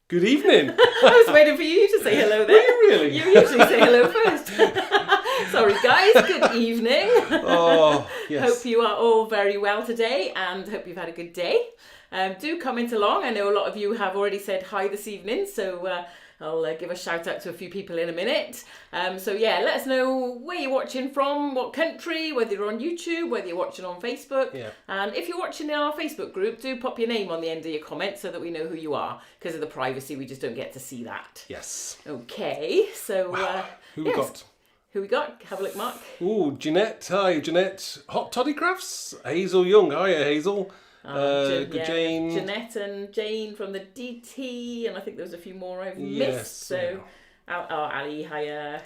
Good evening. I was waiting for you to say hello then. Were you really? You usually say hello first. Sorry guys, good evening. Oh, yes. Hope you are all very well today and hope you've had a good day. Do comment along. I know a lot of you have already said hi this evening, so I'll give a shout out to a few people in a minute. So yeah, let us know where you're watching from, what country, whether you're on YouTube, whether you're watching on Facebook. Yeah. And if you're watching in our Facebook group, do pop your name on the end of your comment so that we know who you are. Because of the privacy, we just don't get to see that. Yes. Okay, so Who we got? Who we got? Have a look, Mark. Ooh, Jeanette. Hi, Jeanette. Hot Toddy Crafts. Hazel Young. Hiya, Hazel. Jane. Jeanette and Jane from the DT, and I think there was a few more I've missed. So, Ali, hiya.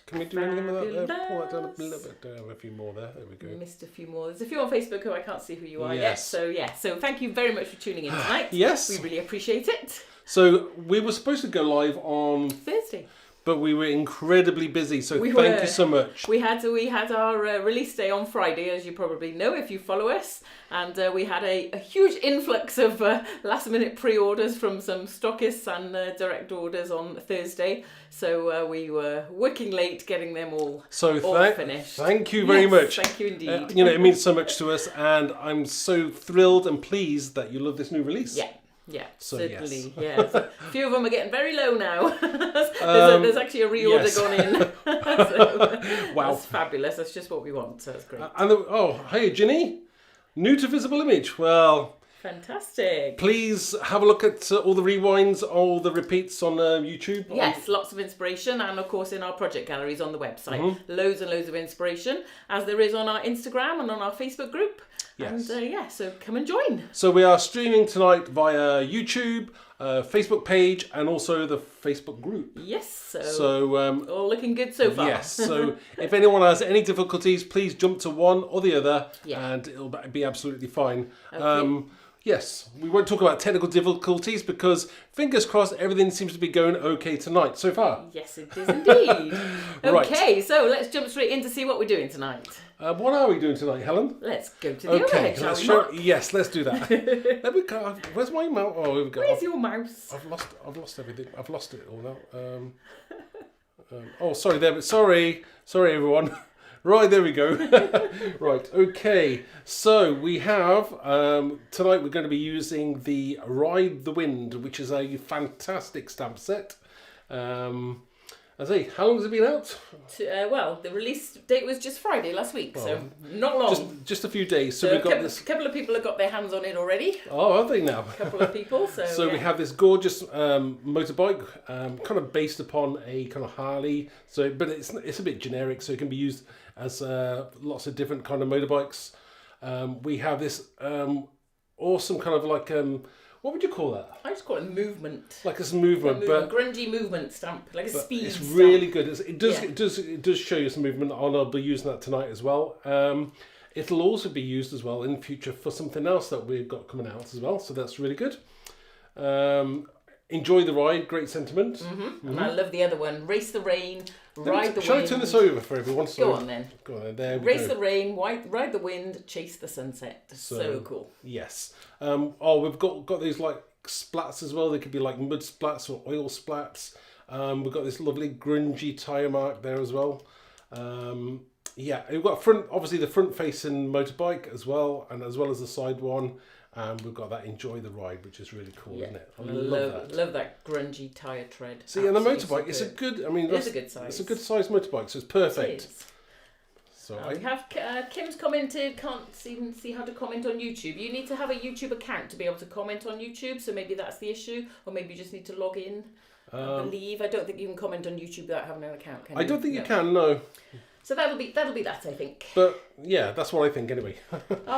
Can we do anything with that? Pull that down a little bit. Have a few more there. There we go. Missed a few more. There's a few on Facebook who I can't see who you are Yes. yet. So thank you very much for tuning in tonight. Yes. We really appreciate it. So we were supposed to go live on Thursday. but we were incredibly busy, so We thank were. you so much. We had our release day on Friday, as you probably know if you follow us, and we had a huge influx of last-minute pre-orders from some stockists and direct orders on Thursday. So we were working late getting them all finished. Thank you very much. Thank you indeed. It means so much to us, and I'm so thrilled and pleased that you love this new release. Yeah, So, certainly. yes. Yeah, so a few of them are getting very low now. there's actually a reorder yes. gone in. So, Wow. That's fabulous. That's just what we want. So that's great. Hey, Ginny. New to Visible Image. Well, Fantastic. please have a look at all the rewinds, all the repeats on YouTube. Yes, lots of inspiration, and of course in our project galleries on the website. Loads and loads of inspiration, as there is on our Instagram and on our Facebook group. Yes. And so come and join. So we are streaming tonight via YouTube, Facebook page, and also the Facebook group. Yes. So all looking good so far. yes. So if anyone has any difficulties, please jump to one or the other, Yeah. and it'll be absolutely fine. Okay. Yes, we won't talk about technical difficulties because fingers crossed everything seems to be going okay tonight so far. Yes, it is indeed. Right. Okay, so let's jump straight in to see what we're doing tonight. What are we doing tonight, Helen? Let's go to the overhead, shall we, Mark? Yes, let's do that. There we go. Where's my mouse? Oh, here we go. Where's your mouse? I've lost everything. I've lost it all now. Sorry, everyone. Right, there we go. Right, okay. So we have tonight we're going to be using the Ride the Wind, which is a fantastic stamp set. I say, how long has it been out? Well, the release date was just Friday last week, so not long. Just a few days. So we've got this. A couple of people have got their hands on it already. Oh, are they now? A couple of people. So we have this gorgeous motorbike, kind of based upon a kind of Harley. So, but it's a bit generic, so it can be used as lots of different kind of motorbikes. We have this awesome kind of like what would you call that? I just call it movement. Like a movement, but grungy movement stamp, like a speed. It's stamp. really good. It does show you some movement, and I'll be using that tonight as well. It'll also be used as well in the future for something else that we've got coming out as well. So that's really good. Enjoy the ride, great sentiment. And I love the other one. Race the rain, ride the wind. Shall I turn this over for everyone? Go on then. Go on then. There we Race go. the rain, ride the wind, chase the sunset. So cool. Yes. We've got these like splats as well. They could be like mud splats or oil splats. We've got this lovely grungy tyre mark there as well. We've got obviously the front facing motorbike as well, and as well as the side one. We've got that Enjoy the Ride, which is really cool, isn't it? I love that grungy tyre tread. See, and the Absolutely motorbike, it's a good, it's a good size. It's a good size motorbike, so it's perfect. It is. So we have Kim's commented, can't even see how to comment on YouTube. You need to have a YouTube account to be able to comment on YouTube, so maybe that's the issue, or maybe you just need to log in. I believe. I don't think you can comment on YouTube without having an account, can you? I don't think you can, no. So that'll be that, I think. But yeah, that's what I think anyway.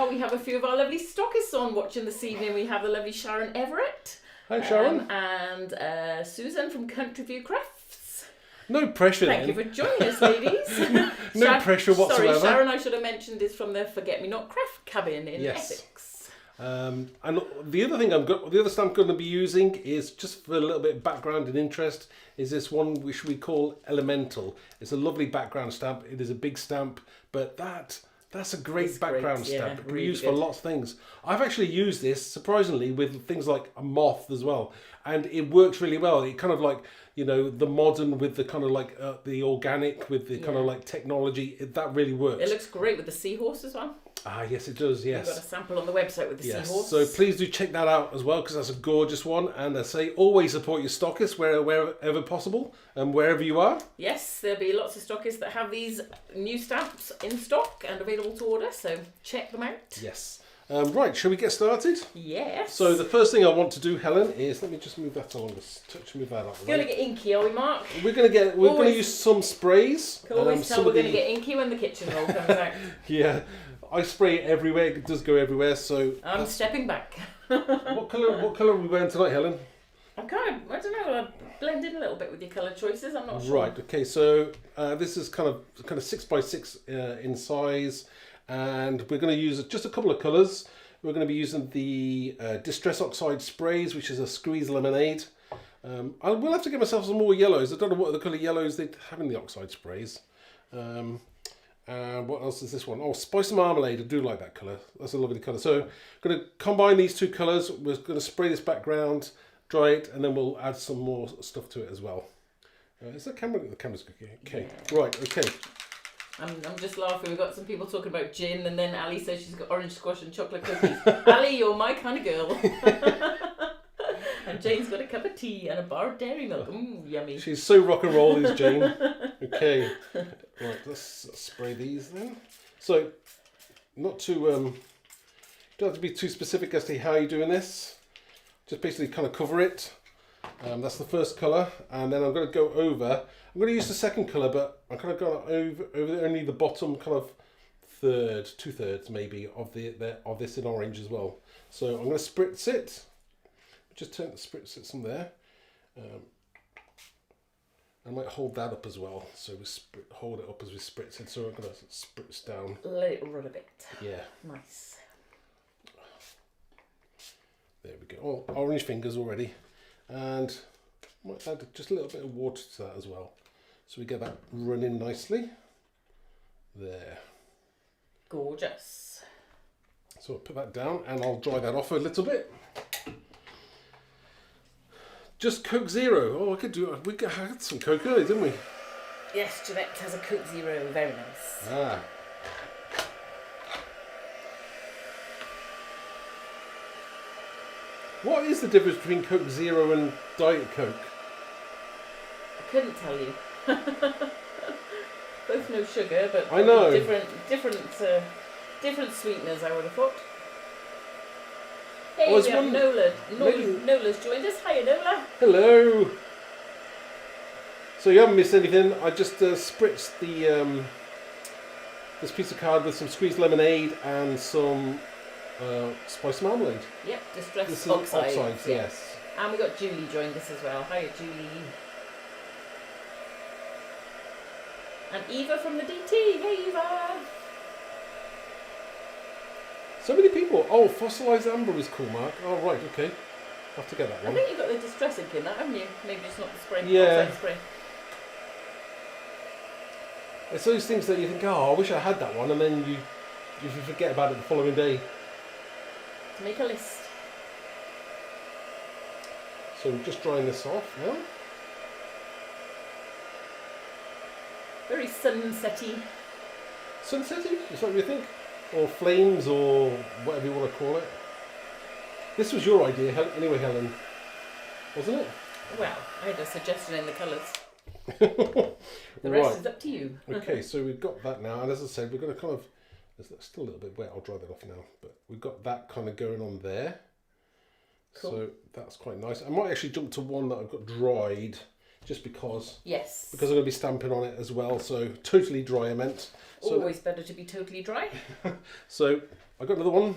We have a few of our lovely stockists on watching this evening. We have the lovely Sharon Everett. Hi, Sharon. And Susan from Country View Crafts. No pressure Thank you for joining us, ladies. No pressure whatsoever. Sorry, Sharon, I should have mentioned, is from the Forget Me Not Craft cabin in Essex. And the other thing the other stamp I'm going to be using is, just for a little bit of background and interest, is this one which we call Elemental. It's a lovely background stamp. It is a big stamp, but that That's a great It's background great, yeah, stamp. It can be really used for good. lots of things. I've actually used this, surprisingly, with things like a moth as well. And it works really well. It kind of like, you know, the modern with the kind of like the organic with the kind of Yeah. like technology. That really works. It looks great with the seahorse as well. Ah, yes, it does, We've got a yes. sample on the website with the Yes, seahorse. so please do check that out as well because that's a gorgeous one. And I say always support your stockists wherever possible and wherever you are. Yes, there'll be lots of stockists that have these new stamps in stock and available to order, so check them out. Yes. Right, shall we get started? Yes. So the first thing I want to do, Helen, is let me just move that along. Move that up. Gonna get inky, are we, Mark? We're gonna use some sprays. Can always tell some we're of the- gonna get inky when the kitchen roll comes out. Yeah, I spray it everywhere. It does go everywhere. So I'm stepping back. what colour? What colour are we wearing tonight, Helen? I don't know, I blend in a little bit with your colour choices, I'm not sure. Right. Okay. So this is kind of 6x6 in size, and we're going to use just a couple of colours. We're going to be using the Distress Oxide sprays, which is a squeeze lemonade. I will have to get myself some more yellows. I don't know what other colour yellows they have in the oxide sprays. What else is this one? Oh, Spice Marmalade. I do like that colour. That's a lovely colour. So I'm going to combine these two colours. We're going to spray this background, dry it, and then we'll add some more stuff to it as well. Is the camera? The camera's okay. Okay. Yeah. Right. Okay. I'm just laughing. We've got some people talking about gin, and then Ali says she's got orange squash and chocolate cookies. Ali, you're my kind of girl. And Jane's got a cup of tea and a bar of dairy milk. Yummy. She's so rock and roll, is Jane. Okay. Right. Let's spray these then. So, not too don't have to be too specific as to how you're doing this. Just basically kind of cover it. That's the first colour, and then I'm going to go over. I'm going to use the second colour, but I'm kind of going over only the bottom kind of third, 2/3 maybe of of this in orange as well. So I'm going to spritz it. Just turn the spritz it some there. I might hold that up as well. So we hold it up as we spritz it. So I'm going to spritz down. Let it run a bit. Yeah. Nice. There we go. Oh, orange fingers already. And might add just a little bit of water to that as well. So we get that running nicely. There. Gorgeous. So I'll put that down and I'll dry that off a little bit. Just Coke Zero. Oh, we had some Coke earlier, didn't we? Yes, Jeanette has a Coke Zero. Very nice. Ah. What is the difference between Coke Zero and Diet Coke? I couldn't tell you. Both no sugar, but I know. different sweeteners, I would have thought. Hey, Oh, we have one- Nola. maybe- Nola's joined us. Hiya, Nola. Hello. So you haven't missed anything. I just spritzed the this piece of card with some squeezed lemonade and some spice marmalade. Yep, Distress This is Oxide. oxides, Yeah. yes. And we got Julie joined us as well. Hiya, Julie. And Eva from the DT. Hey, Eva. So many people. Oh, fossilized amber is cool, Mark. Oh, right, okay. I'll have to get that I one. think you've got the Distress ink in that, haven't you? Maybe it's not the spray. Yeah. Oxide spray. It's those things that you think, oh, I wish I had that one, and then you forget about it the following day. To make a list. So we're just drying this off now. Very sunsetty. Sunsetty, is that what you think? Or flames, or whatever you want to call it. This was your idea, anyway, Helen, wasn't it? Well, I had a suggestion in the colours. The rest Right. is up to you. Okay, so we've got that now, and as I said, we're going to kind of, it's still a little bit wet, I'll dry that off now, but we've got that kind of going on there. Cool. So that's quite nice. I might actually jump to one that I've got dried, just because Yes. I'm going to be stamping on it as well, so totally dry I meant. So, Always better to be totally dry. so I got another one,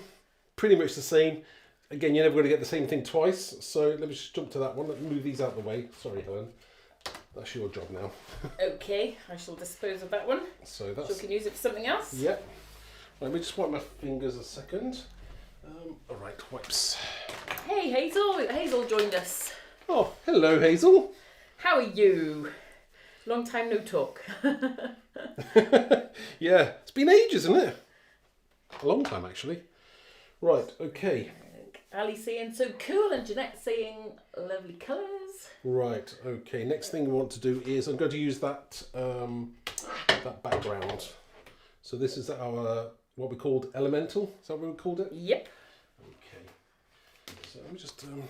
pretty much the same. Again, you're never going to get the same thing twice, so let me just jump to that one. Let me move these out of the way. Sorry, Helen. That's your job now. Okay, I shall dispose of that one. So So that's... we can use it for something else. Yep. Let me just wipe my fingers a second. All right, wipes. Hey, Hazel. Hazel joined us. Oh, hello, Hazel. How are you? Long time no talk. Yeah, it's been ages, isn't it? a long time actually. Right, okay. Ali saying so cool and Jeanette saying lovely colours. Right, okay. Next thing we want to do is I'm going to use that that background. So this is our what we called elemental. Is that what we called it? Yep. Okay. So let me just I'm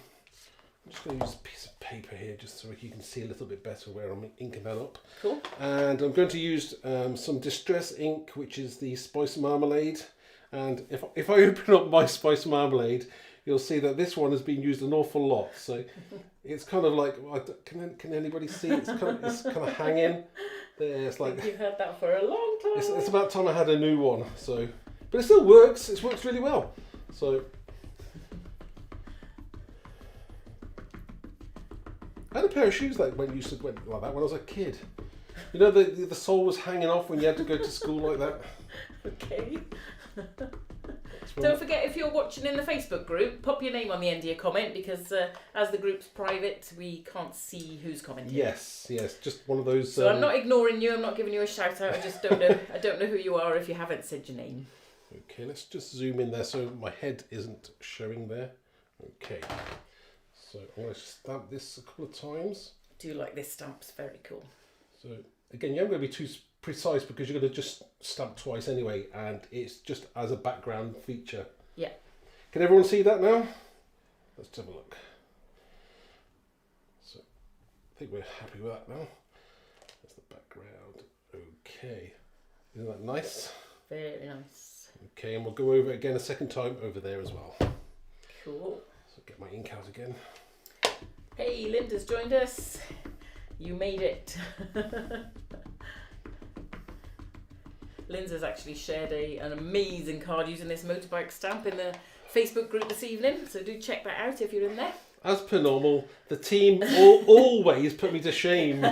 just going to use a piece of paper here just so you can see a little bit better where I'm inking that up. Cool. And I'm going to use some Distress ink, which is the Spice Marmalade. And if I open up my Spice Marmalade, you'll see that this one has been used an awful lot. So it's kind of like, can anybody see? It's kind of hanging there. It's like You've had that for a long time. it's about time I had a new one. So, but it still works. It works really well. So I had a pair of shoes that went like that when I was a kid. You know, the sole was hanging off when you had to go to school like that. Okay. Don't forget, if you're watching in the Facebook group, pop your name on the end of your comment, because as the group's private, we can't see who's commenting. Yes, just one of those. So I'm not ignoring you. I'm not giving you a shout out. I just don't know. I don't know who you are if you haven't said your name. Okay, let's just zoom in there so my head isn't showing there. Okay, so I'm going to stamp this a couple of times. I do like this stamp. It's very cool. So again, you haven't got to be too precise because you're going to just stamp twice anyway, and it's just as a background feature. Yeah. Can everyone see that now? Let's have a look. So I think we're happy with that now. That's the background. Okay. Isn't that nice? Very nice. Okay, and we'll go over it again a second time over there as well. Cool. So get my ink out again. Hey, Linda's joined us. You made it. Linda's actually shared an amazing card using this motorbike stamp in the Facebook group this evening, so do check that out if you're in there. As per normal, the team always put me to shame.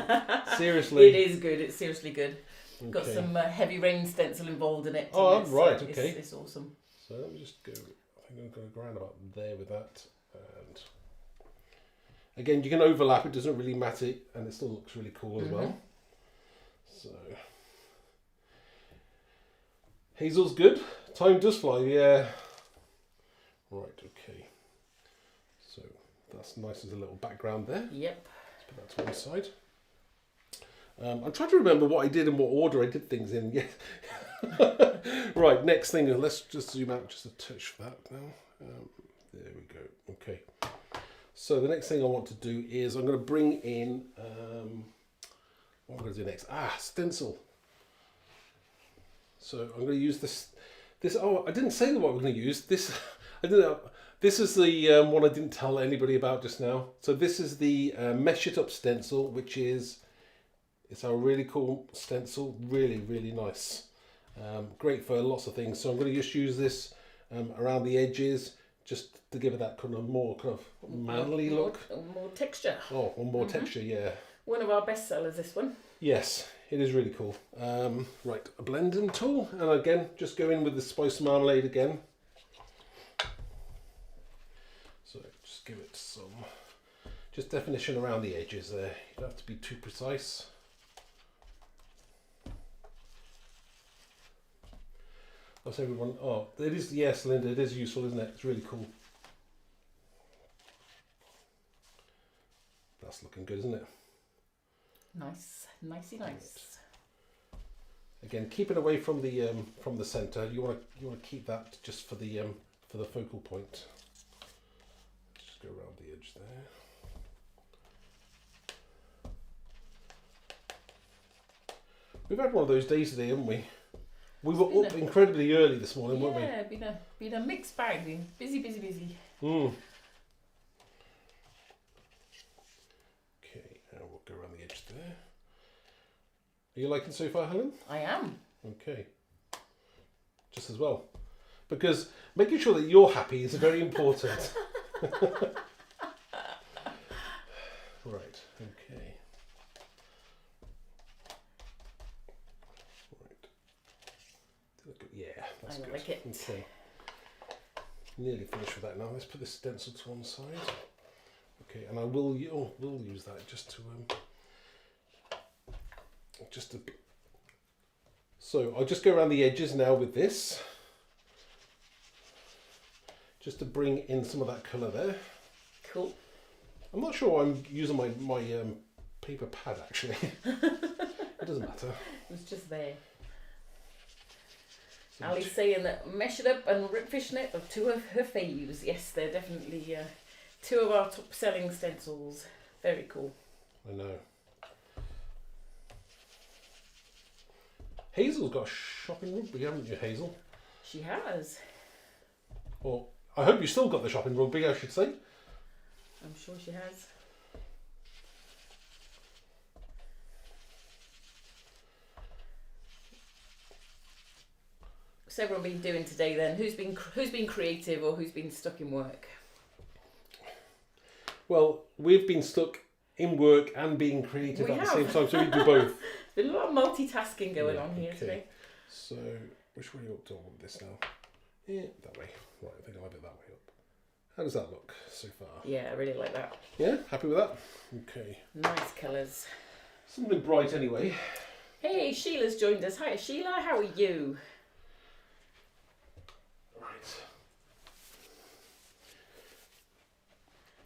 Seriously. It is good, it's seriously good. Okay. Got some heavy rain stencil involved in it. Oh, it's, right, okay. It's awesome. So let me just go, I think I'm going to go around about there with that. And again, you can overlap, it doesn't really matter, and it still looks really cool as well. So Hazel's good. Time does fly, yeah. Right, okay. So that's nice as a little background there. Yep. Let's put that to one side. I'm trying to remember what I did and what order I did things in. Yeah. Right, next thing, let's just zoom out just a touch for that now. There we go. Okay. So the next thing I want to do is I'm going to bring in, what am I going to do next? Stencil. So I'm going to use this. Oh, I didn't say what we're going to use. This, I didn't know. This is the one I didn't tell anybody about just now. So this is the Mesh It Up stencil, which is, it's a really cool stencil. Really, really nice. Great for lots of things. So I'm going to just use this around the edges, just to give it that kind of more kind of manly look. More texture. Oh, more texture, yeah. One of our best sellers, this one. Yes, it is really cool. Right, a blending tool, and again, just go in with the Spice Marmalade again. So just give it some, just definition around the edges there. You don't have to be too precise. That's everyone. Oh, it is. Yes, Linda, it is useful, isn't it? It's really cool. That's looking good, isn't it? Nice, nicey nice. Again, keep it away from the center. You want to keep that just for the focal point. Just go around the edge there. We've had one of those days today, haven't we? We were up incredibly early this morning, weren't we? Yeah, been a mixed bag. Been busy. Mm. Okay, and we'll go around the edge there. Are you liking so far, Helen? I am. Okay. Just as well. Because making sure that you're happy is very important. Right, okay. Right. Yeah, that's good. I like it. Okay. Nearly finished with that now. Let's put this stencil to one side. Okay, and I will use that just to so I'll just go around the edges now with this. just to bring in some of that colour there. Cool. I'm not sure I'm using my paper pad actually. It doesn't matter. It was just there. Ali's saying that Mesh It Up and Rip Fishnet are two of her faves. Yes, they're definitely two of our top selling stencils. Very cool. I know. Hazel's got a shopping rugby, haven't you, Hazel? She has. Or I hope you still got the shopping rugby, I should say. I'm sure she has. What's everyone been doing today then? Who's been creative or who's been stuck in work? Well, we've been stuck in work and being creative at the same time, so we do both. There's been a lot of multitasking going on here today. So, which way are you up to with this now? Yeah, that way. Right, I think I'll have it that way up. How does that look so far? Yeah, I really like that. Yeah, happy with that? Okay. Nice colours. Something bright anyway. Hey, Sheila's joined us. Hi, Sheila. How are you?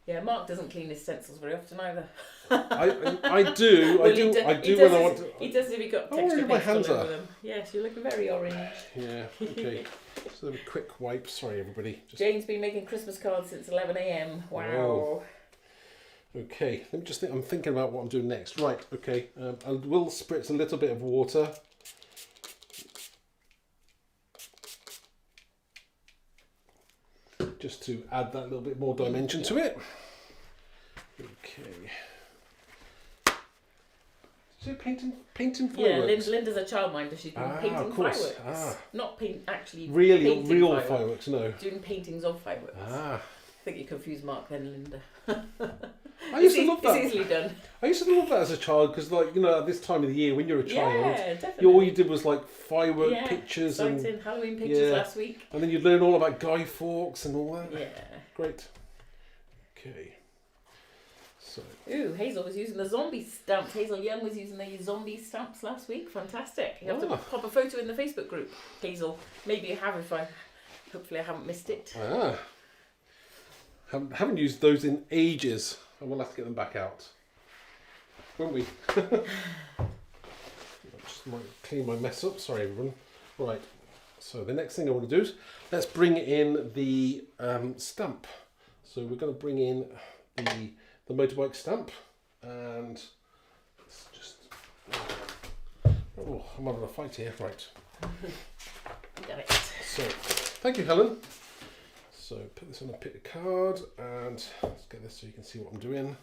Yeah, Mark doesn't clean his stencils very often either. I do Well, when I want to. He does if he got Oh, texture my paste all hands over are. them. Yes, you're looking very orange. Yeah, okay. So a quick wipe. Sorry, everybody. Jane's been making Christmas cards since 11 a.m. Wow. Whoa. Okay, let me just think. I'm thinking about what I'm doing next. Right, okay. I will spritz a little bit of water. Just to add that little bit more dimension to it. Okay. So painting fireworks. Yeah, Linda's a childminder. She's been painting fireworks. Not actually real fireworks, no. Doing paintings of fireworks. Ah. I think you confused Mark then, Linda. I used to love that. It's easily done. I used to love that as a child because, like, you know, at this time of the year when you're a child, yeah, definitely. all you did was like firework pictures and Halloween pictures last week. And then you'd learn all about Guy Fawkes and all that. Yeah. Great. Okay. So. Ooh, Hazel was using the zombie stamps. Hazel Young was using the zombie stamps last week. Fantastic. You have to pop a photo in the Facebook group, Hazel. Maybe you have hopefully I haven't missed it. Haven't used those in ages. I will have to get them back out. Won't we? Just might clean my mess up. Sorry, everyone. Right. So the next thing I want to do is let's bring in the stamp. So we're going to bring in the motorbike stamp, and let's just. Oh, I'm having a fight here. Right. Got it. So, thank you, Helen. So put this on a pick card, and let's get this so you can see what I'm doing.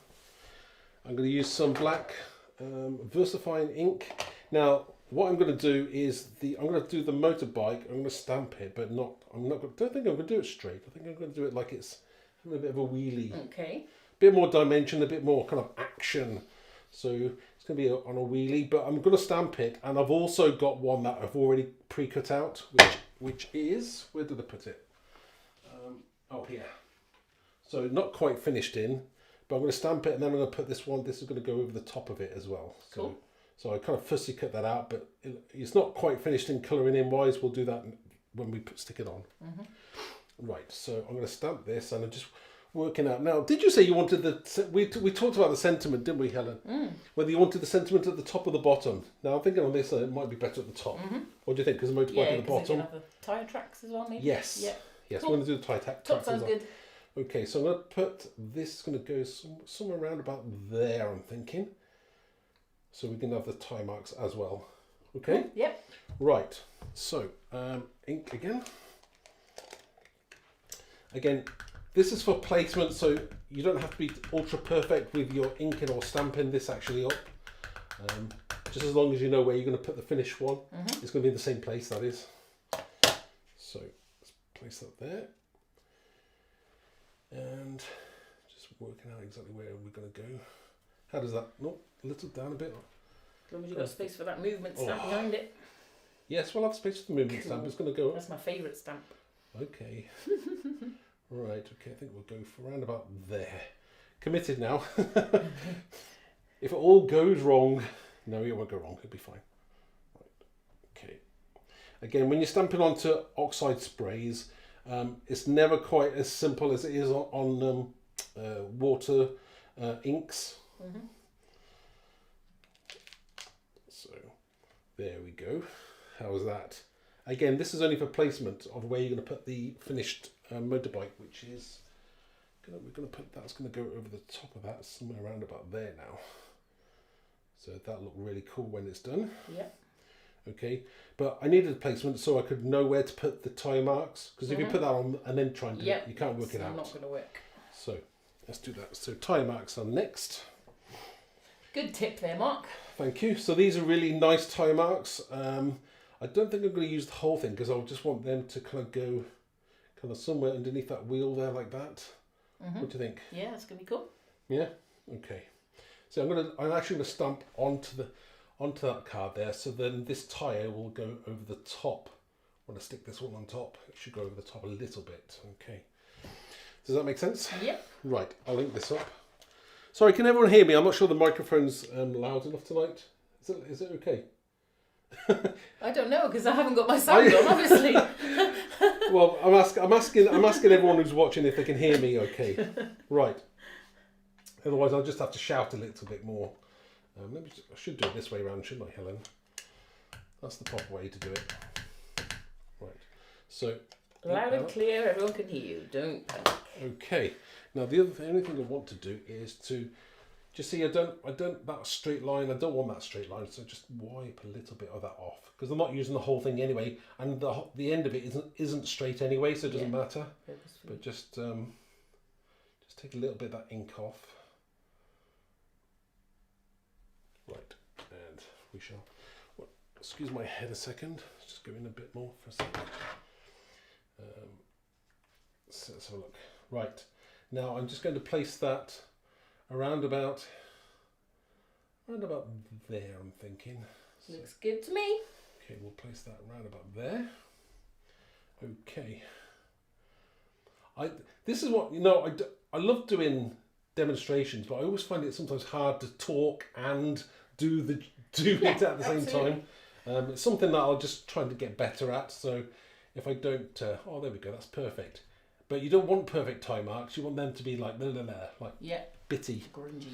I'm going to use some black VersaFine ink. Now, what I'm going to do is I'm going to do the motorbike. I'm going to stamp it, but don't think I'm going to do it straight. I think I'm going to do it like it's having a bit of a wheelie. Okay. A bit more dimension, a bit more kind of action. So it's going to be on a wheelie, but I'm going to stamp it, and I've also got one that I've already pre-cut out, which is, where did I put it? Oh, here. So not quite finished in, but I'm going to stamp it, and then I'm going to put this one. This is going to go over the top of it as well. Cool. So I kind of fussy cut that out, but it's not quite finished in colouring in wise. We'll do that when we stick it on. Mm-hmm. Right. So I'm going to stamp this, and I'm just working out. Now, did you say you wanted we talked about the sentiment, didn't we, Helen? Whether you wanted the sentiment at the top or the bottom. Now I'm thinking on this, it might be better at the top. Mm-hmm. What do you think? Because the motorbike at the bottom. Yeah, the tyre tracks as well, maybe. Yes. Yeah. Yes, cool. we're going to do the tyre tracks. Top sounds good. Okay, so I'm going to put this. Going to go somewhere around about there. I'm thinking. So we can have the tie marks as well. Okay. Cool. Yep. Right. So ink again. Again, this is for placement, so you don't have to be ultra perfect with your inking or stamping this actually up. Just as long as you know where you're going to put the finished one. Mm-hmm. It's going to be in the same place, that is. So let's place that there. And just working out exactly where we're going to go. How does that? No, a little down a bit. As long as you've got space for that movement stamp behind it. Yes, we'll have space for the movement stamp. It's going to go up. That's my favourite stamp. Okay. Right, okay, I think we'll go for around about there. Committed now. If it all goes wrong, no, it won't go wrong, it'll be fine. Right, okay. Again, when you're stamping onto oxide sprays, It's never quite as simple as it is on water inks. So there we go. How's that? Again, this is only for placement of where you're going to put the finished motorbike, which is we're going to put that's going to go over the top of that somewhere around about there now. So that'll look really cool when it's done. Yep. Okay, but I needed a placement so I could know where to put the tyre marks, because if you put that on and then try and do it, you can't work it out. Not going to work. So let's do that. So tyre marks are next. Good tip there, Mark. Thank you. So these are really nice tyre marks. I don't think I'm going to use the whole thing because I just want them to kind of go kind of somewhere underneath that wheel there like that. What do you think? Yeah, it's going to be cool. Yeah. Okay. So I'm actually going to stamp onto that card there. So then this tyre will go over the top. When I stick this one on top, it should go over the top a little bit. Okay. Does that make sense? Yep. Right. I'll link this up. Sorry, can everyone hear me? I'm not sure the microphone's loud enough tonight. Is it okay? I don't know because I haven't got my sound on, obviously. Well, I'm asking everyone who's watching if they can hear me. Okay, right. Otherwise, I'll just have to shout a little bit more. I should do it this way around, shouldn't I, Helen? That's the proper way to do it. Right. So loud and clear, everyone can hear you. Don't panic. Okay. Now the only thing I want to do is to just see. I don't that straight line. I don't want that straight line. So just wipe a little bit of that off because I'm not using the whole thing anyway, and the end of it isn't straight anyway, so it doesn't matter. But just take a little bit of that ink off. Right, and we shall. Well, excuse my head a second. Let's just go in a bit more for a second. So let's have a look. Right. Now I'm just going to place that around about there, I'm thinking. Looks good to me. Okay, we'll place that around about there. Okay. This is what, I love doing demonstrations, but I always find it sometimes hard to talk and do it at the same time. It's something that I'll just try to get better at, so if I don't, oh, there we go, that's perfect. But you don't want perfect tie marks. You want them to be like blah, blah, blah, like bitty, grungy.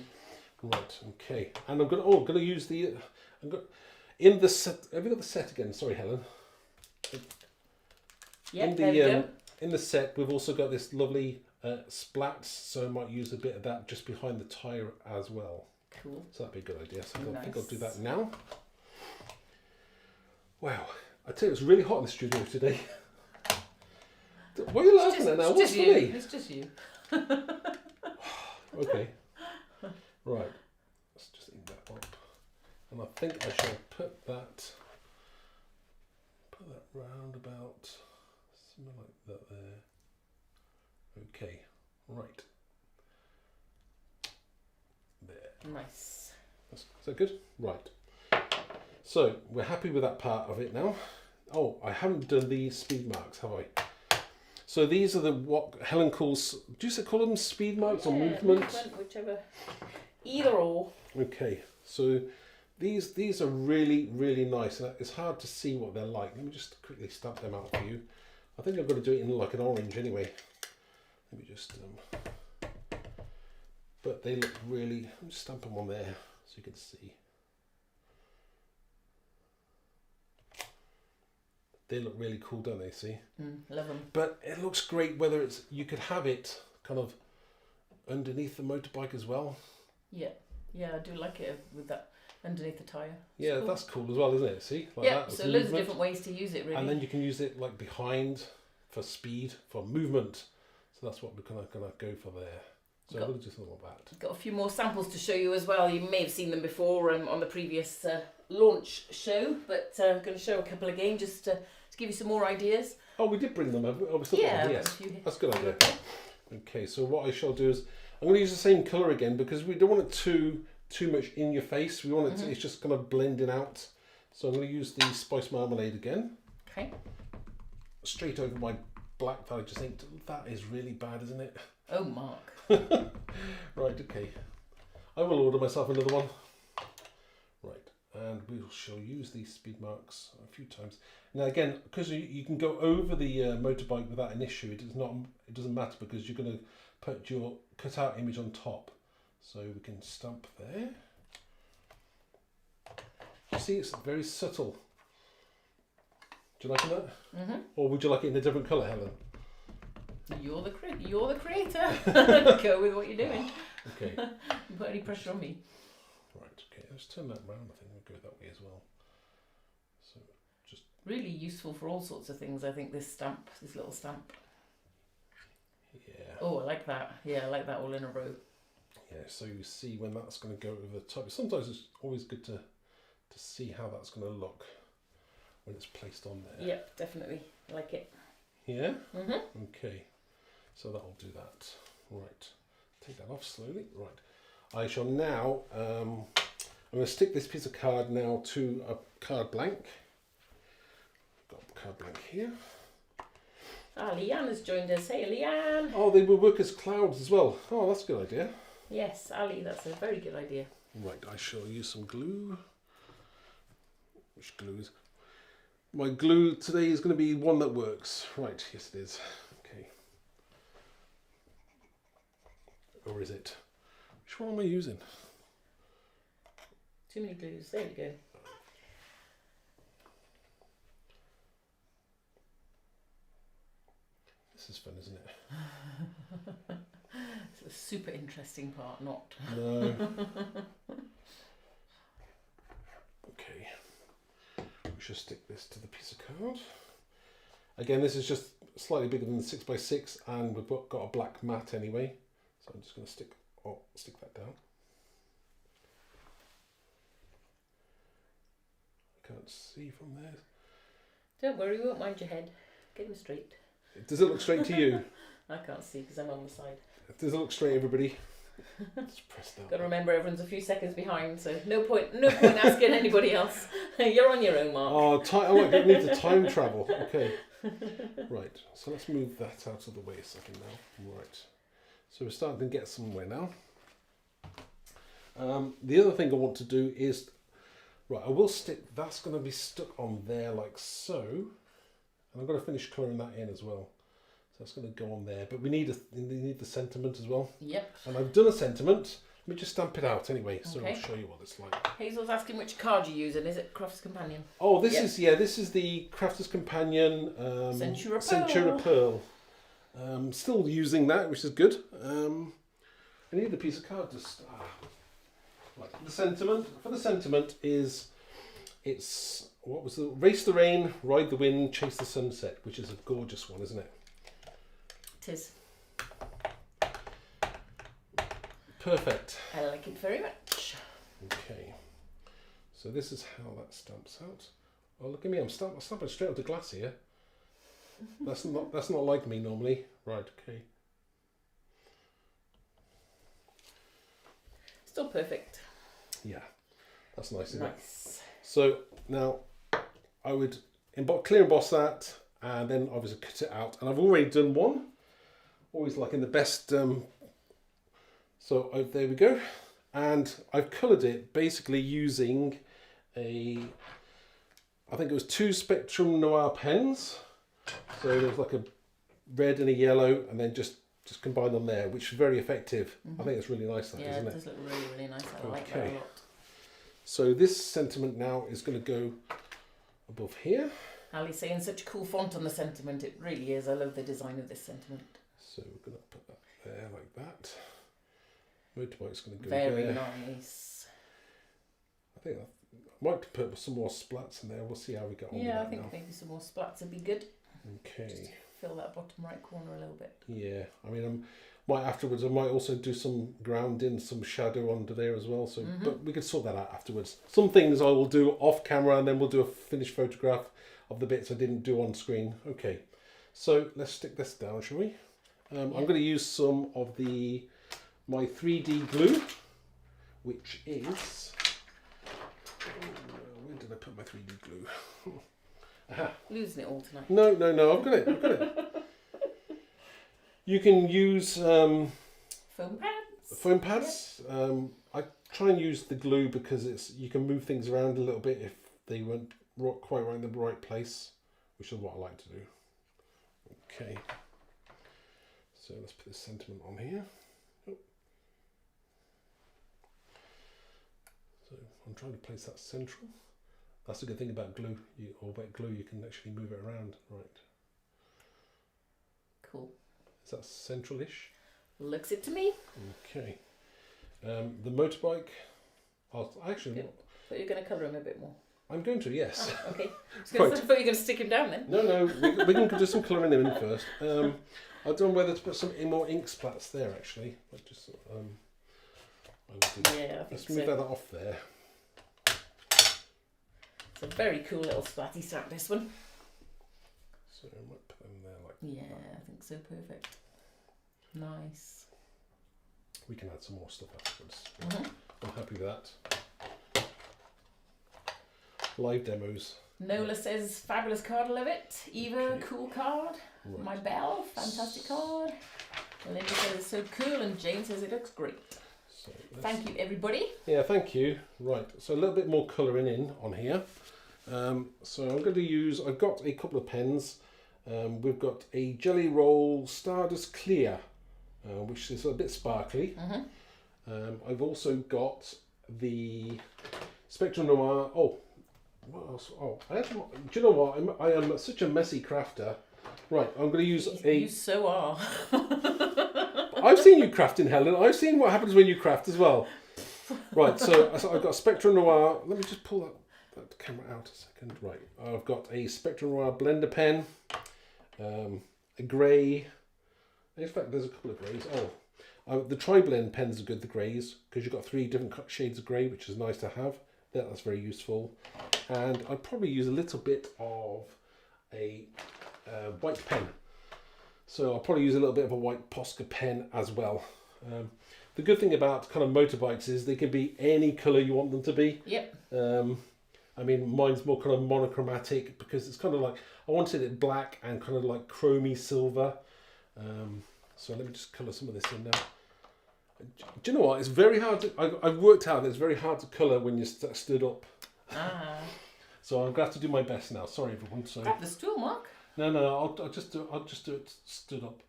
Right. Okay. And I'm gonna use the. In the set. Have you got the set again? Sorry, Helen. Yeah. There we go. In the set, we've also got this lovely splats. So I might use a bit of that just behind the tyre as well. Cool. So that'd be a good idea. So I think I'll do that now. Wow. I tell you, it's really hot in the studio today. What are you laughing at now? What's funny? It's just you. Okay. Right. Let's just ink that up. And I think I shall put that round about something like that there. Okay. Right. There. Nice. Is that good? Right. So we're happy with that part of it now. Oh, I haven't done the speed marks, have I? So these are what Helen calls, do you call them speed marks or movement? Whichever, either or. Okay, so these are really, really nice. It's hard to see what they're like. Let me just quickly stamp them out for you. I think I'm going to do it in like an orange anyway. Let me just, but they look really, let me stamp them on there so you can see. They look really cool, don't they? See? Love them. But it looks great whether you could have it kind of underneath the motorbike as well. Yeah, I do like it with that underneath the tyre. Yeah, cool. That's cool as well, isn't it? See? Like yeah, so loads of different ways to use it, really. And then you can use it like behind for speed, for movement. So that's what we're gonna go for there. So I'm going to do something like that. Got a few more samples to show you as well. You may have seen them before on the previous launch show, but I'm going to show a couple again just to give you some more ideas. Oh, we did bring them up. Yeah, yes. That's a good idea. Okay, so what I shall do is I'm going to use the same colour again because we don't want it too much in your face. We want it to, it's just kind of blending out. So I'm going to use the Spice Marmalade again. Okay. Straight over my black that I just think that is really bad, isn't it? Oh, Mark. Right, okay. I will order myself another one. Right, and we shall use these speed marks a few times. Now again, because you can go over the motorbike without an issue, it doesn't matter because you're going to put your cutout image on top. So we can stamp there. You see, it's very subtle. Do you like that? Mm-hmm. Or would you like it in a different colour, Helen? You're the creator. Go with what you're doing. Okay. Don't put any pressure on me. Right, okay, let's turn that round. I think we'll go that way as well. So just really useful for all sorts of things, I think, this little stamp. Yeah. Oh, I like that. Yeah, I like that all in a row. Yeah, so you see when that's going to go over the top. Sometimes it's always good to see how that's going to look when it's placed on there. Yeah, definitely. I like it. Yeah? Mm-hmm. Okay, so that'll do that. Right, take that off slowly. Right, I shall now, I'm going to stick this piece of card now to a card blank. Got a card blank here. Ah, Leanne has joined us. Hey, Leanne. Oh, they will work as clouds as well. Oh, that's a good idea. Yes, Ali, that's a very good idea. Right, I shall use some glue. Which glue is? My glue today is going to be one that works. Right, yes it is. Okay. Or is it? Which one am I using? Too many glues. There we go. This is fun, isn't it? It's the super interesting part, not. No. Okay. We should stick this to the piece of card. Again, this is just slightly bigger than the 6x6, and we've got a black mat anyway. So I'm just going to stick that down. I can't see from there. Don't worry, we won't mind your head. Get him straight. Does it look straight to you? I can't see because I'm on the side. Does it look straight, everybody? Just press that. Got to remember everyone's a few seconds behind, so no point asking anybody else. You're on your own, Mark. Oh, I need to time travel. Okay. Right, so let's move that out of the way a second now. Right. So we're starting to get somewhere now. The other thing I want to do is, right, I will stick, that's going to be stuck on there like so. And I'm going to finish colouring that in as well. So that's going to go on there. But we need the sentiment as well. Yep. And I've done a sentiment. Let me just stamp it out anyway, so Okay. I'll show you what it's like. Hazel's asking which card you're using. Is it Crafter's Companion? Oh, this is the Crafter's Companion Centura Pearl. Still using that, which is good. I need the piece of card to start. Right, the sentiment for the sentiment is, it's what was the race the rain, ride the wind, chase the sunset, which is a gorgeous one, isn't it? It is. Perfect. I like it very much. Okay, so this is how that stamps out. Oh, look at me! I'm stamping straight onto glass here. That's not like me normally. Right. Okay. Still perfect. Yeah, that's nice. Isn't it? Nice. So now I would clear emboss that, and then obviously cut it out. And I've already done one. Always like in the best. So there we go, and I've coloured it basically using I think it was 2 Spectrum Noir pens. So there's like a red and a yellow, and then just combine them there, which is very effective. I think it's really nice, that, isn't it? Yeah, it does look really, really nice. I like that a lot. So this sentiment now is going to go above here. Ali's saying such a cool font on the sentiment. It really is. I love the design of this sentiment. So we're going to put that there like that. Motorbike's going to go Very there. nice. I think I might put some more splats in there. We'll see how we get on with Yeah, that I think now. maybe some more splats would be good. Okay. Just fill that bottom right corner a little bit. Yeah, I mean, afterwards I might also do some grounding, some shadow under there as well. So, but we could sort that out afterwards. Some things I will do off camera, and then we'll do a finished photograph of the bits I didn't do on screen. Okay, so let's stick this down, shall we? I'm going to use some of my 3D glue, which is. Where did I put my 3D glue? Aha. Losing it all tonight. No, I've got it. You can use Foam pads. foam pads. I try and use the glue because you can move things around a little bit if they weren't quite right in the right place, which is what I like to do. Okay, so let's put this sentiment on here. Oh. So I'm trying to place that central. That's a good thing about glue, or wet glue, you can actually move it around. Right. Cool. Is that central-ish? Looks it to me. Okay. The motorbike, actually... Good. So you're going to colour him a bit more? I'm going to, yes. Oh, okay. I thought you were going to stick him down then. No, we can do some colouring him in first. I don't know whether to put some more ink splats there, actually. Let's move that off there. It's a very cool little splatty strap, this one. So I might put them there like Yeah, I think so. Perfect. Nice. We can add some more stuff afterwards. Mm-hmm. I'm happy with that. Live demos. Nola says, fabulous card, love it. Eva, Okay. cool card. Right. My Belle, fantastic card. Linda says it's so cool, and Jane says it looks great. So Thank you, everybody. Yeah, thank you. Right, so a little bit more colouring in on here. So I'm going to use, I've got a couple of pens. We've got a Jelly Roll Stardust Clear, which is a bit sparkly. Mm-hmm. I've also got the Spectrum Noir. Oh, what else? Oh, do you know what? I am such a messy crafter. Right, I'm going to use You so are. I've seen you crafting, Helen. I've seen what happens when you craft as well. Right, so I've got Spectrum Noir. Let me just pull that camera out a second. Right, I've got a Spectrum Noir blender pen, a grey. In fact, there's a couple of greys. The TriBlend pens are good, the greys, because you've got 3 different shades of grey, which is nice to have. That's very useful. And I'd probably use a little bit of a white pen. So I'll probably use a little bit of a white Posca pen as well. The good thing about kind of motorbikes is they can be any colour you want them to be. Yep. I mean, mine's more kind of monochromatic because it's kind of like, I wanted it black and kind of like chromy silver. So let me just colour some of this in now. Do you know what? It's very hard to, I've worked out that it's very hard to colour when you're stood up. So I'm going to have to do my best now. Sorry everyone. So. Grab the stool, Mark. No, I'll just do it stood up.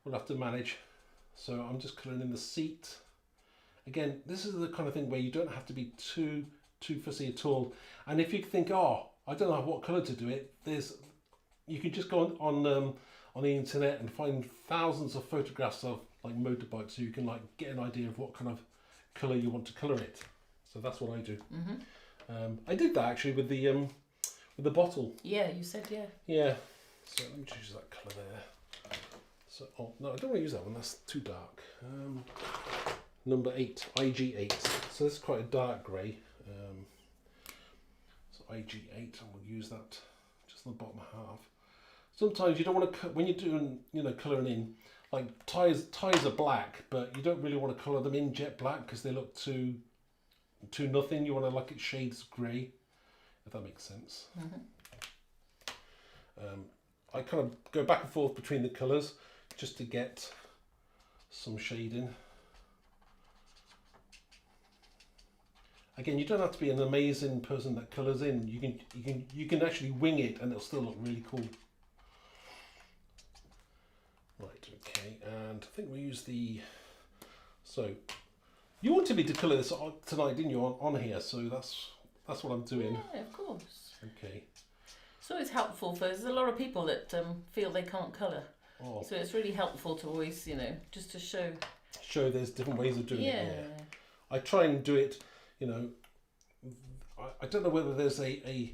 We'll have to manage. So I'm just colouring in the seat. Again, this is the kind of thing where you don't have to be too fussy at all. And if you think, oh, I don't know what colour to do it, you can just go on the internet and find thousands of photographs of like motorbikes, so you can like get an idea of what kind of colour you want to colour it. So that's what I do. Mm-hmm. I did that actually with the bottle. Yeah, you said yeah. Yeah. So let me choose that colour there. So, no, I don't want to use that one. That's too dark. Number 8, IG8. So this is quite a dark grey. So IG8, and we'll use that just on the bottom half. Sometimes you don't want to, when you're doing, colouring in, like ties are black, but you don't really want to colour them in jet black because they look too nothing. You want to like it shades grey, if that makes sense. Mm-hmm. I kind of go back and forth between the colours just to get some shading. Again, you don't have to be an amazing person that colours in. You can actually wing it and it'll still look really cool. Right, okay, and I think we use so you wanted me to colour this tonight, didn't you, on here? So that's what I'm doing. Yeah, of course. So it's helpful there's a lot of people that feel they can't colour. Oh. So it's really helpful to always, just to show There's different ways of doing it. Yeah. I try and do it, I don't know whether there's a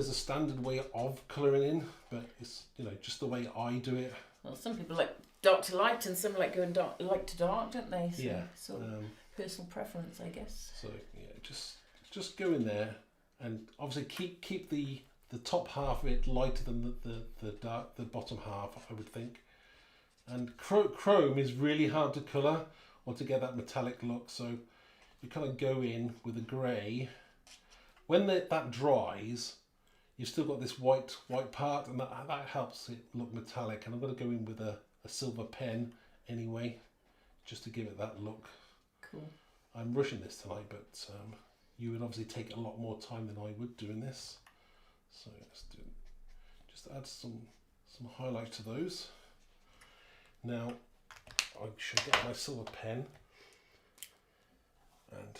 standard way of colouring in, but it's just the way I do it. Well, some people like dark to light, and some like going light to dark, don't they? So, yeah. Sort of personal preference, I guess. So yeah, just go in there, and obviously keep the top half of it lighter than the bottom half, I would think. And chrome is really hard to colour or to get that metallic look. So you kind of go in with a grey. When that dries, you've still got this white part, and that helps it look metallic. And I'm going to go in with a silver pen anyway, just to give it that look. Cool. I'm rushing this tonight, but you would obviously take a lot more time than I would doing this. So let's just add some highlights to those. Now I should get my silver pen, and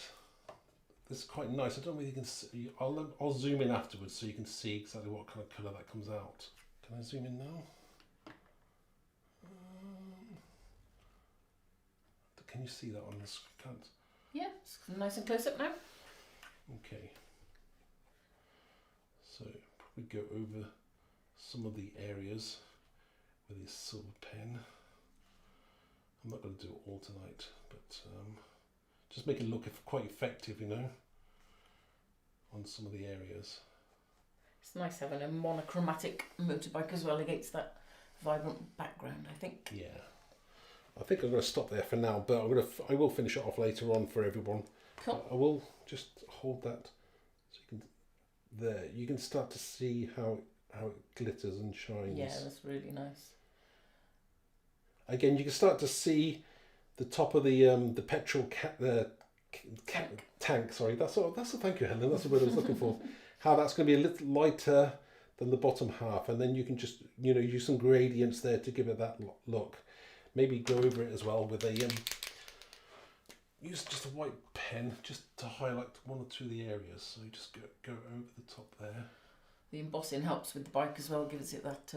this is quite nice. I don't know if you can see. I'll zoom in afterwards so you can see exactly what kind of colour that comes out. Can I zoom in now? Can you see that on this? Can't. Yeah, it's nice and close up now. Okay. So probably go over some of the areas with this silver pen. I'm not going to do it all tonight, but just make it look quite effective, you know, on some of the areas. It's nice having a monochromatic motorbike as well against that vibrant background, I think. Yeah. I think I'm going to stop there for now, but I will finish it off later on for everyone. Cool. I will just hold that so you can. There, you can start to see how it glitters and shines. Yeah, that's really nice. Again, you can start to see the top of the petrol tank. Sorry, that's a thank you, Helen. That's the word I was looking for. How that's going to be a little lighter than the bottom half, and then you can just use some gradients there to give it that look. Maybe go over it as well with a use just a white pen just to highlight one or two of the areas. So you just go over the top there. The embossing helps with the bike as well, gives it that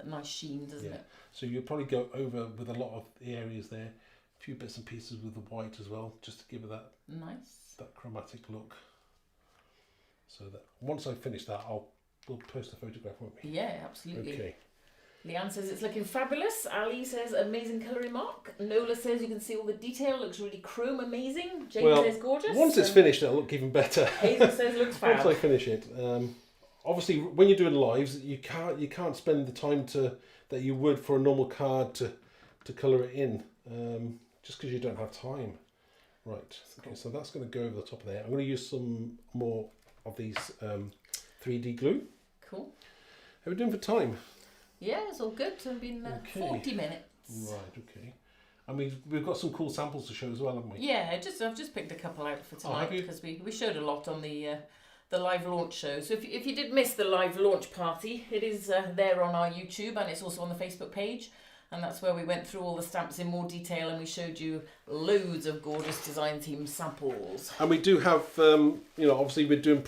nice sheen, doesn't it? So you'll probably go over with a lot of the areas there, a few bits and pieces with the white as well, just to give it that chromatic look. So that once I finish that, we'll post a photograph, won't we? Yeah, absolutely. Okay. Leanne says it's looking fabulous. Ali says amazing colouring mark. Nola says you can see all the detail, looks really chrome amazing. Jane says gorgeous. Once it's finished, it'll look even better. Hazel says looks fab. Once I finish it. Obviously, when you're doing lives, you can't spend the time that you would for a normal card to colour it in, just because you don't have time. Right. Okay. So that's going to go over the top of there. I'm going to use some more of these 3D glue. Cool. How are we doing for time? Yeah, it's all good. It's been 40 minutes. Right. Okay. And we've got some cool samples to show as well, haven't we? Yeah, I've just picked a couple out for tonight because we showed a lot on the live launch show. So if you did miss the live launch party, it is there on our YouTube, and it's also on the Facebook page, and that's where we went through all the stamps in more detail, and we showed you loads of gorgeous design team samples. And we do have obviously we're doing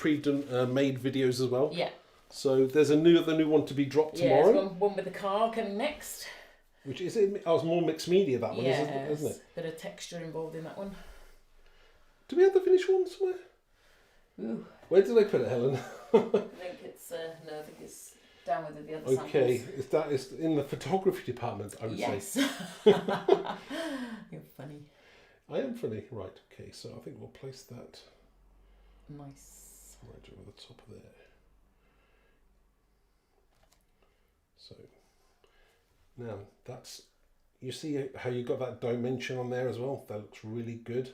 made videos as well. Yeah. So there's the new one to be dropped tomorrow. Yeah, one with the car coming next. Which is it? Oh, it's more mixed media, that one, isn't it? Bit of texture involved in that one. Do we have the finished one somewhere? Ooh. Where did I put it, Helen? I think it's I think it's down with the other samples. Okay, it's in the photography department, I would say. You're funny. I am funny. Right, okay, so I think we'll place that nice right over the top of there. So now you see how you got that dimension on there as well? That looks really good.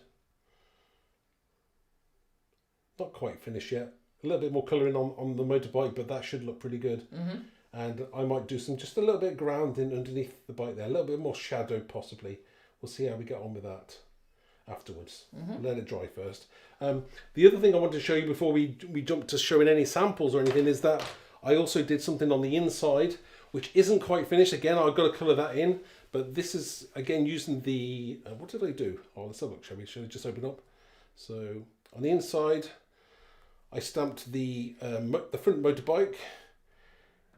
Not quite finished yet. A little bit more colouring on the motorbike, but that should look pretty good. Mm-hmm. And I might do just a little bit of grounding underneath the bike there, a little bit more shadow possibly. We'll see how we get on with that afterwards. Mm-hmm. Let it dry first. The other thing I want to show you before we jump to showing any samples or anything is that I also did something on the inside which isn't quite finished. Again, I've got to colour that in, but this is again using the what did I do? Oh, let's have a look, shall we? Should I just open up? So on the inside I stamped the front motorbike,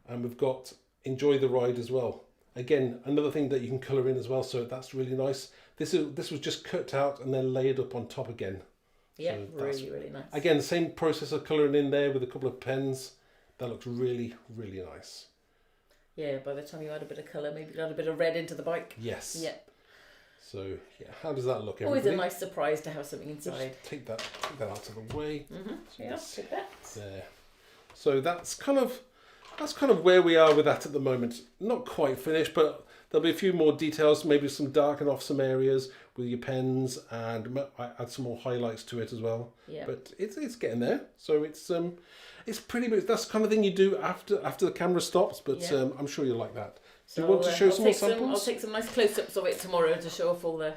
and we've got enjoy the ride as well. Again, another thing that you can colour in as well, so that's really nice. This was just cut out and then layered up on top again. Yeah, so really nice. Again, the same process of colouring in there with a couple of pens. That looks really, really nice. Yeah, by the time you add a bit of colour, maybe add a bit of red into the bike. Yes. Yep. So, yeah, how does that look, everybody? Always a nice surprise to have something inside. Just take that out of the way. Mm-hmm. So yeah, take that. There. So that's kind of where we are with that at the moment. Not quite finished, but there'll be a few more details, maybe some darken off some areas with your pens, and I add some more highlights to it as well. Yeah. But it's getting there. So it's pretty much that's the kind of thing you do after the camera stops. But I'm sure you'll like that. Do you want to show some more samples? I'll take some nice close-ups of it tomorrow to show off all the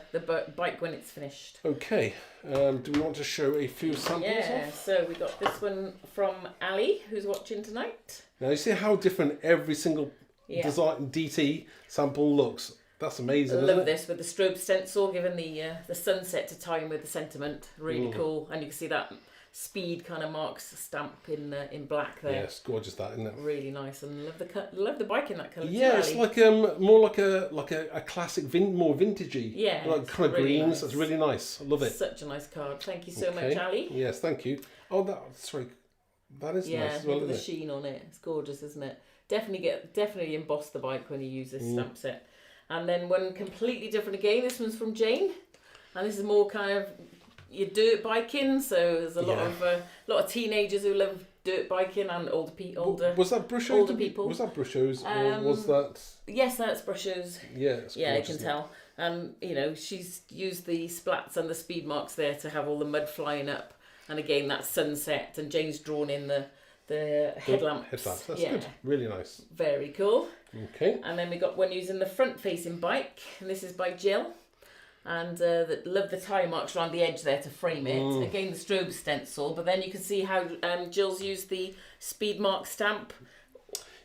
bike when it's finished. Okay. Do we want to show a few samples Yeah, off? so we got this one from Ali, who's watching tonight. Now you see how different every single design DT sample looks. That's amazing. I isn't love it? this with the strobe stencil, giving the sunset to time with the sentiment. Really cool, and you can see that speed kind of marks stamp in black there. Yeah, it's gorgeous, that, isn't it? Really nice, and love the bike in that colour. Yeah, too, it's Ali. like more like a classic, more vintagey. Yeah, like kind of really greens. nice. That's really nice. I love it. Such a nice card. Thank you so much, Ali. Yes, thank you. Oh, that is nice as well, look at the isn't it? sheen on it. It's gorgeous, isn't it? Definitely emboss the bike when you use this stamp set. And then one completely different again. This one's from Jane, and this is more kind of your dirt biking. So there's a lot of teenagers who love dirt biking and older people. Was that Brushos? Older people. Was that Brushos or was that? Yes, that's Brushos. Yeah, it's Yeah, I gorgeous, can isn't it? tell. And she's used the splats and the speed marks there to have all the mud flying up. And again, that sunset, and Jane's drawn in the headlamps. Headlamps. That's good. Really nice. Very cool. Okay. And then we got one using the front-facing bike, and this is by Jill. And love the tyre marks around the edge there to frame it. Again, the strobe stencil, but then you can see how Jill's used the speed mark stamp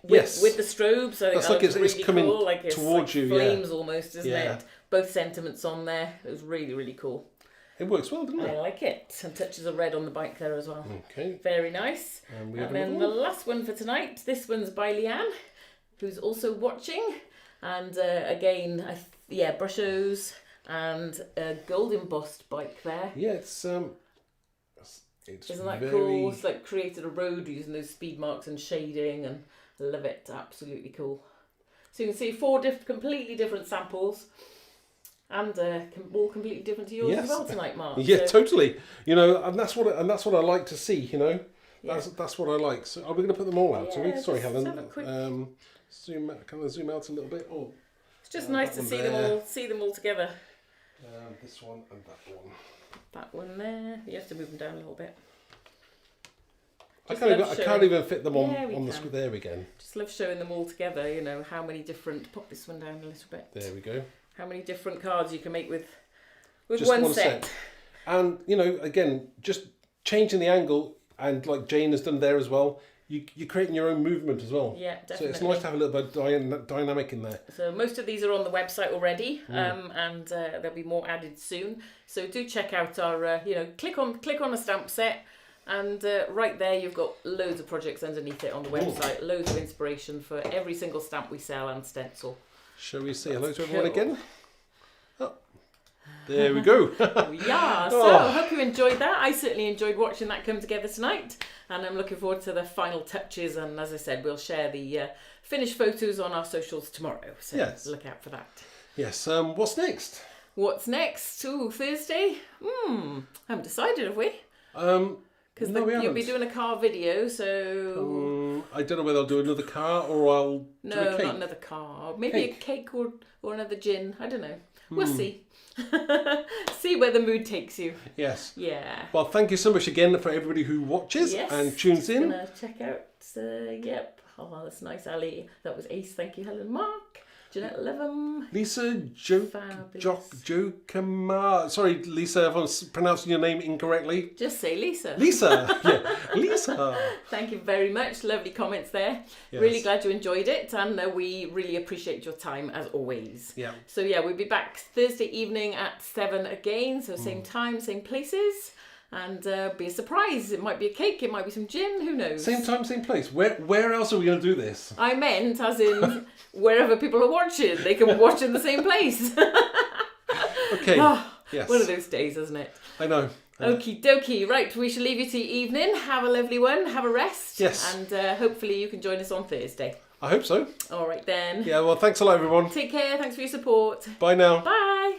with the strobes. I think That's like looks it's really coming cool. Like it's towards you, flames almost, isn't Yeah. it? Both sentiments on there. It was really, really cool. It works well, doesn't I it? like it. And touches of red on the bike there as well. Okay. Very nice. And we have And then another the one. last one for tonight, this one's by Leanne, who's also watching. And again, Brushos and a gold embossed bike there. Yeah, it's Isn't that very cool? It's like created a road using those speed marks and shading, and I love it. Absolutely cool. So you can see 4 completely different samples. And all completely different to yours as well tonight, Mark. Yeah, totally. And that's what I like to see. That's what I like. So are we going to put them all out? Are we? Sorry, just Helen. have a quick- Zoom out. Can I zoom out a little bit? Oh, It's just nice to one see there. them all together. this one and that one. That one there. You have to move them down a little bit. I Just can't love even fit them on Yeah, we the can. screen. There we go. Just love showing them all together. How many different. Pop this one down a little bit. There we go. How many different cards you can make with Just one set. And again, just changing the angle, and like Jane has done there as well. You're creating your own movement as well. Yeah, So definitely. it's nice to have a little bit of dynamic in there. So most of these are on the website already, and there'll be more added soon. So do check out our, click on a stamp set, and right there you've got loads of projects underneath it on the website. Loads of inspiration for every single stamp we sell and stencil. Shall we say hello to everyone cool. again? Oh, there we go. Yeah, so I hope you enjoyed that. I certainly enjoyed watching that come together tonight, and I'm looking forward to the final touches. And as I said, we'll share the finished photos on our socials tomorrow, so Yes. look out for that. Yes. What's next? What's next? Ooh, Thursday? Haven't decided, have we? Because No, we you'll haven't. be doing a car video, so I don't know whether I'll do another car or I'll do no, a cake. not another car. Maybe a cake or another gin. I don't know. We'll see. See where the mood takes you. Yes. Yeah. Well, thank you so much again for everybody who watches Yes. and tunes in. Gonna check out. Yep. Oh, that's nice, Ali. That was Ace. Thank you, Helen. Mark. Jeanette, love 'em. Lisa Fabulous. Jokamar. Sorry, Lisa, if I'm pronouncing your name incorrectly. Just say Lisa. Lisa. Yeah, Lisa. Thank you very much. Lovely comments there. Yes. Really glad you enjoyed it, and we really appreciate your time as always. Yeah. So yeah, we'll be back Thursday evening at 7 again. So same time, same places, and be a surprise. It might be a cake. It might be some gin. Who knows? Same time, same place. Where else are we going to do this? I meant as in wherever people are watching, they can watch in the same place. Okay. Yes. One of those days, isn't it? I know. Okie dokie. Right, we shall leave you to your evening. Have a lovely one. Have a rest. Yes. And hopefully you can join us on Thursday. I hope so. All right then. Yeah, well, thanks a lot, everyone. Take care. Thanks for your support. Bye now. Bye.